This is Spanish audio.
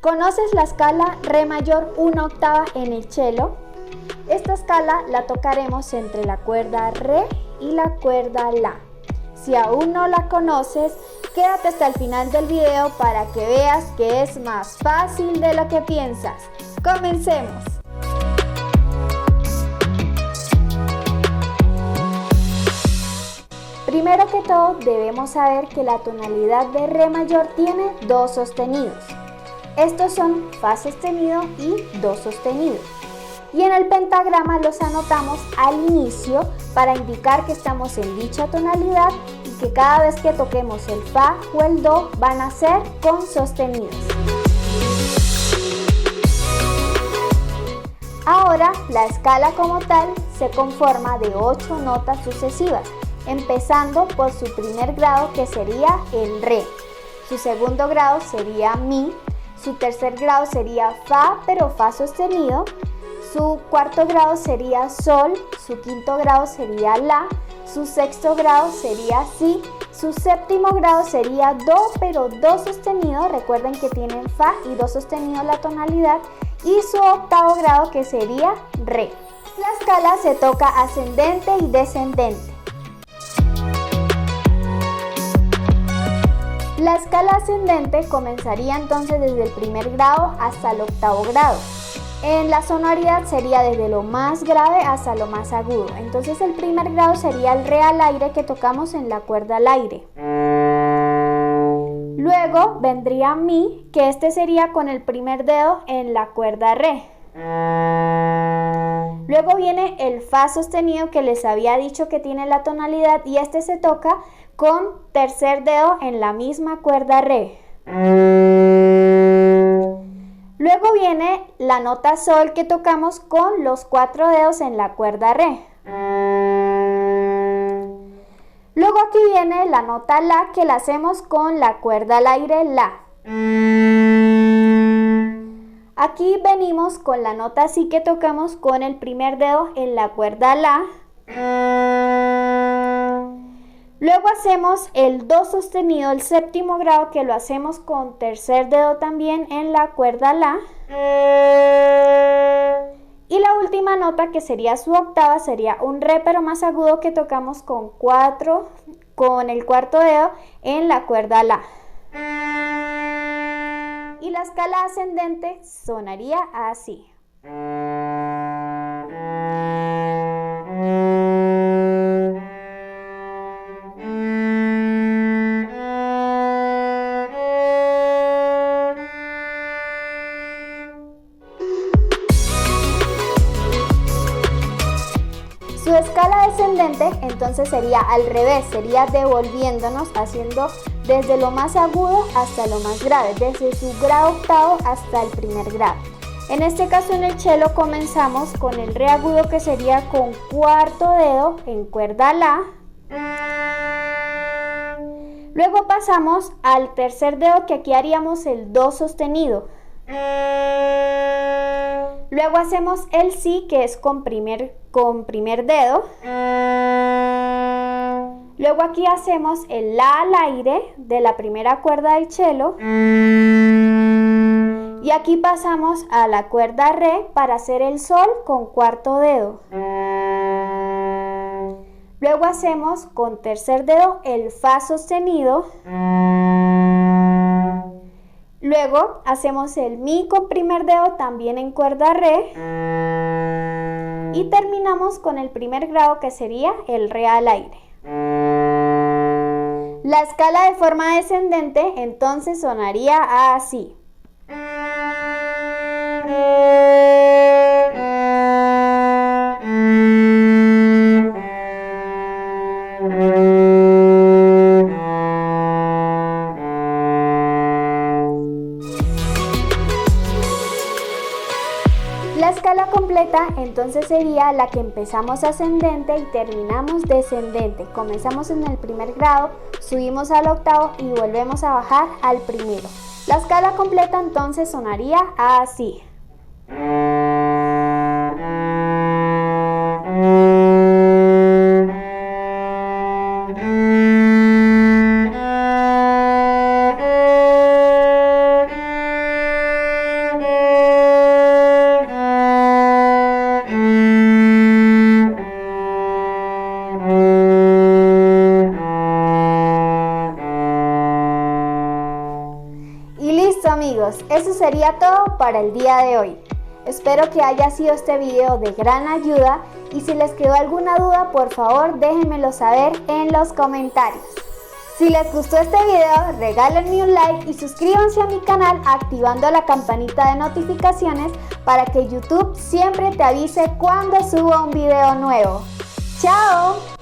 ¿Conoces la escala Re mayor 1/8 en el cello? Esta escala la tocaremos entre la cuerda Re y la cuerda La. Si aún no la conoces, quédate hasta el final del video para que veas que es más fácil de lo que piensas. ¡Comencemos! Primero que todo, debemos saber que la tonalidad de Re mayor tiene dos sostenidos. Estos son Fa sostenido y Do sostenido. Y en el pentagrama los anotamos al inicio para indicar que estamos en dicha tonalidad y que cada vez que toquemos el Fa o el Do van a ser con sostenidos. Ahora, la escala como tal se conforma de 8 notas sucesivas, empezando por su primer grado, que sería el Re. Su segundo grado sería Mi. Su tercer grado sería Fa, pero Fa sostenido. Su cuarto grado sería Sol. Su quinto grado sería La. Su sexto grado sería Si. Su séptimo grado sería Do, pero Do sostenido. Recuerden que tienen Fa y Do sostenido la tonalidad. Y su octavo grado, que sería Re. La escala se toca ascendente y descendente. La escala ascendente comenzaría entonces desde el primer grado hasta el octavo grado. En la sonoridad sería desde lo más grave hasta lo más agudo. Entonces el primer grado sería el Re al aire, que tocamos en la cuerda al aire. Luego vendría Mi, que este sería con el primer dedo en la cuerda Re. Luego viene el Fa sostenido, que les había dicho que tiene la tonalidad, y este se toca con tercer dedo en la misma cuerda Re. Luego viene la nota Sol, que tocamos con los 4 dedos en la cuerda Re. Luego aquí viene la nota La, que la hacemos con la cuerda al aire La. Aquí venimos con la nota Si, que tocamos con el primer dedo en la cuerda La. Luego hacemos el Do sostenido, el séptimo grado, que lo hacemos con tercer dedo también en la cuerda La. Y la última nota, que sería su octava, sería un Re pero más agudo, que tocamos con el cuarto dedo en la cuerda La. Y la escala ascendente sonaría así. Su escala descendente entonces sería al revés, sería devolviéndonos, haciendo desde lo más agudo hasta lo más grave, desde su grado octavo hasta el primer grado. En este caso, en el cello comenzamos con el Re agudo, que sería con cuarto dedo en cuerda La. Luego pasamos al tercer dedo, que aquí haríamos el Do sostenido. Luego hacemos el Si, que es con primer dedo. Luego aquí hacemos el La al aire de la primera cuerda del cello. Y aquí pasamos a la cuerda Re para hacer el Sol con cuarto dedo. Luego hacemos con tercer dedo el Fa sostenido. Luego hacemos el Mi con primer dedo también en cuerda Re. Y terminamos con el primer grado, que sería el Re al aire. La escala de forma descendente entonces sonaría así. La escala completa entonces sería la que empezamos ascendente y terminamos descendente. Comenzamos en el primer grado, subimos al octavo y volvemos a bajar al primero. La escala completa entonces sonaría así. amigos, eso sería todo para el día de hoy. Espero que haya sido este video de gran ayuda y si les quedó alguna duda, por favor déjenmelo saber en los comentarios. Si les gustó este video, regálenme un like y suscríbanse a mi canal activando la campanita de notificaciones para que YouTube siempre te avise cuando suba un video nuevo. ¡Chao!